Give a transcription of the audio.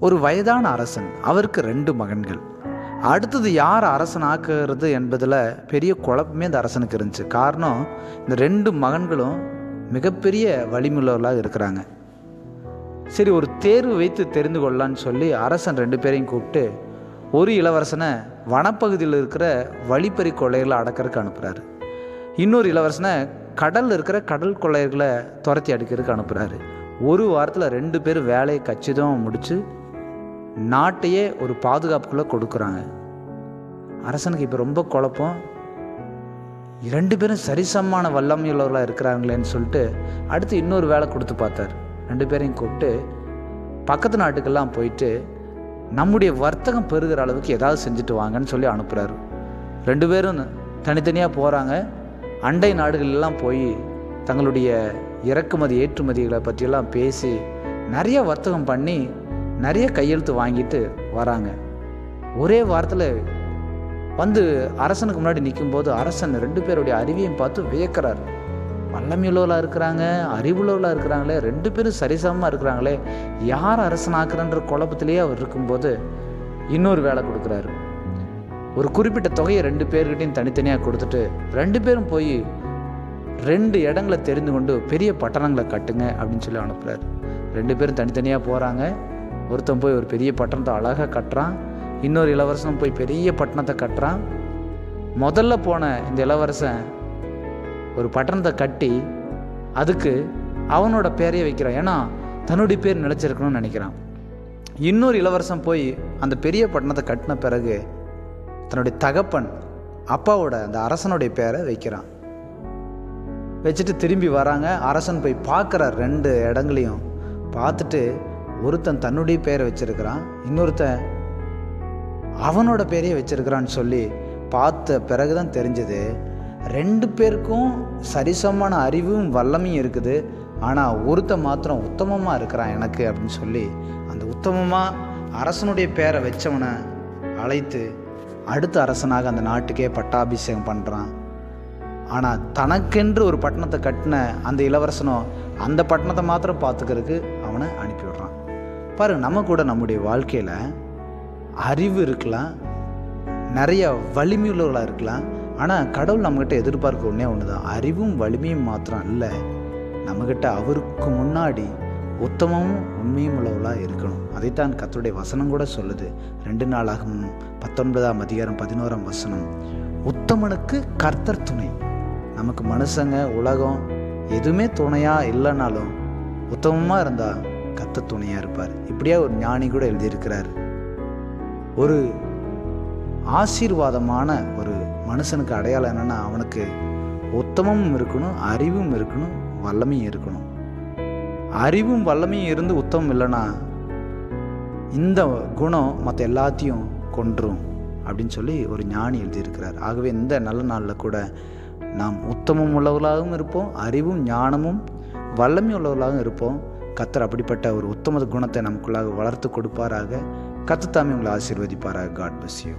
ஒரு வயதான அரசன், அவருக்கு 2 மகன்கள். அடுத்தது யார் அரசன் ஆக்குறது என்பதில் பெரிய குழப்பமே அந்த அரசனுக்கு இருந்துச்சு. காரணம், இந்த 2 மகன்களும் மிகப்பெரிய வலிமையுள்ளவர்களாக இருக்கிறாங்க. சரி, ஒரு தேர்வு வைத்து தெரிந்து கொள்ளலான்னு சொல்லி அரசன் 2 பேரையும் கூப்பிட்டு ஒரு இளவரசனை வனப்பகுதியில் இருக்கிற வழிப்பறி கொள்ளைகளை அடக்கிறதுக்கு அனுப்புகிறாரு. இன்னொரு இளவரசனை கடலில் இருக்கிற கடல் கொள்ளையர்களை துரத்தி அடிக்கிறதுக்கு அனுப்புகிறாரு. ஒரு வாரத்தில் 2 பேரும் வேலையை கச்சிதமாக முடித்து நாட்டையே ஒரு பாதுகாப்புக்குள்ளே கொடுக்குறாங்க. அரசனுக்கு இப்போ ரொம்ப குழப்பம். 2 பேரும் சரிசமமான வல்லமையுள்ளவர்களாக இருக்கிறாங்களேன்னு சொல்லிட்டு அடுத்து இன்னொரு வேலை கொடுத்து பார்த்தார். 2 பேரையும் கூப்பிட்டு பக்கத்து நாட்டுக்கெல்லாம் போயிட்டு நம்முடைய வர்த்தகம் பெருகிற அளவுக்கு ஏதாவது செஞ்சுட்டு வாங்கன்னு சொல்லி அனுப்புகிறாரு. 2 பேரும் தனித்தனியாக போகிறாங்க. அண்டை நாடுகளெல்லாம் போய் தங்களுடைய இறக்குமதி ஏற்றுமதிகளை பற்றியெல்லாம் பேசி நிறைய வர்த்தகம் பண்ணி நிறைய கையெழுத்து வாங்கிட்டு வராங்க. ஒரே வாரத்தில் வந்து அரசனுக்கு முன்னாடி நிற்கும்போது அரசன் 2 பேருடைய அறிவையும் பார்த்து வியக்கிறார். வல்லமையுள்ளவர்களாக இருக்கிறாங்க, அறிவுள்ளவர்களாக இருக்கிறாங்களே, 2 பேரும் சரிசமமாக இருக்கிறாங்களே, யார் அரசனாக்குறன்ற குழப்பத்திலேயே அவர் இருக்கும்போது இன்னொரு வேலை கொடுக்குறாரு. ஒரு குறிப்பிட்ட தொகையை 2 பேர்கிட்டையும் தனித்தனியாக கொடுத்துட்டு 2 பேரும் போய் 2 இடங்களை தெரிந்து கொண்டு பெரிய பட்டணங்களை கட்டுங்க அப்படின்னு சொல்லி அனுப்புகிறார். 2 பேரும் தனித்தனியாக போகிறாங்க. ஒருத்தன் போய் ஒரு பெரிய பட்டணத்தை அழகாக கட்டுறான். இன்னொரு இளவரசனும் போய் பெரிய பட்டணத்தை கட்டுறான். முதல்ல போன இந்த இளவரசன் ஒரு பட்டணத்தை கட்டி அதுக்கு அவனோட பேரையே வைக்கிறான். ஏன்னா தன்னுடைய பேர் நிலைச்சிருக்கணும்னு நினைக்கிறான். இன்னொரு இளவரசன் போய் அந்த பெரிய பட்டணத்தை கட்டின பிறகு தன்னுடைய தகப்பன் அப்பாவோட அந்த அரசனுடைய பேரை வைக்கிறான். வச்சுட்டு திரும்பி வராங்க. அரசன் போய் பார்க்குறார் 2 இடங்களையும். பார்த்துட்டு ஒருத்தன் தன்னுடைய பேரை வச்சிருக்கிறான், இன்னொருத்தன் அவனோட பேரையே வச்சிருக்கிறான்னு சொல்லி பார்த்த பிறகுதான் தெரிஞ்சது 2 பேருக்கும் சரிசமமான அறிவும் வல்லமையும் இருக்குது. ஆனால் ஒருத்தன் மாத்திரம் உத்தமமாக இருக்கிறான் எனக்கு அப்படின்னு சொல்லி அந்த உத்தமமாக அரசனுடைய பேரை வச்சவனை அழைத்து அடுத்த அரசனாக அந்த நாட்டுக்கே பட்டாபிஷேகம் பண்ணுறான். ஆனால் தனக்கென்று ஒரு பட்டணத்தை கட்டின அந்த இளவரசனோ அந்த பட்டணத்தை மாத்திரம் பார்த்துக்கிறதுக்கு அவனை அனுப்பிவிடுறான். பாருங்க, நம்ம கூட நம்முடைய வாழ்க்கையில் அறிவு இருக்கலாம், நிறைய வலிமையுள்ளவர்களாக இருக்கலாம். ஆனால் கடவுள் நம்மகிட்ட எதிர்பார்க்க ஒன்றே ஒன்று தான், அறிவும் வலிமையும் மாத்திரம் இல்லை, நம்மகிட்ட அவருக்கு முன்னாடி உத்தமமும் உண்மையும் உள்ளவர்களாக இருக்கணும். அதைத்தான் கர்த்தருடைய வசனம் கூட சொல்லுது. 2 நாளாகமம் 19ஆம் அதிகாரம் 11ஆம் வசனம், உத்தமனுக்கு கர்த்தர் துணை. நமக்கு மனுஷங்க உலகம் எதுவுமே துணையாக இல்லைனாலும் உத்தமமாக இருந்தால் கர்த்தர் துணையாக இருப்பார். இப்படியா ஒரு ஞானி கூட எழுதியிருக்கிறார். ஒரு ஆசீர்வாதமான ஒரு மனுஷனுக்கு அடையாளம் என்னென்னா, அவனுக்கு உத்தமமும் இருக்கணும், அறிவும் இருக்கணும், வல்லமையும் இருக்கணும். அறிவும் வல்லமையும் இருந்து உத்தமம் இல்லைன்னா இந்த குணம் மற்ற எல்லாத்தையும் கொன்றும் அப்படின்னு சொல்லி ஒரு ஞானி எழுதியிருக்கிறார். ஆகவே இந்த நல்ல நாளில் கூட நாம் உத்தமம் உள்ளவர்களாகவும் இருப்போம், அறிவும் ஞானமும் வல்லமை உள்ளவர்களாகவும் இருப்போம். கர்த்தர் அப்படிப்பட்ட ஒரு உத்தம குணத்தை நமக்குள்ளாக வளர்த்து கொடுப்பாராக. கர்த்தர் தாமே உங்களை ஆசீர்வதிப்பாராக. God bless you.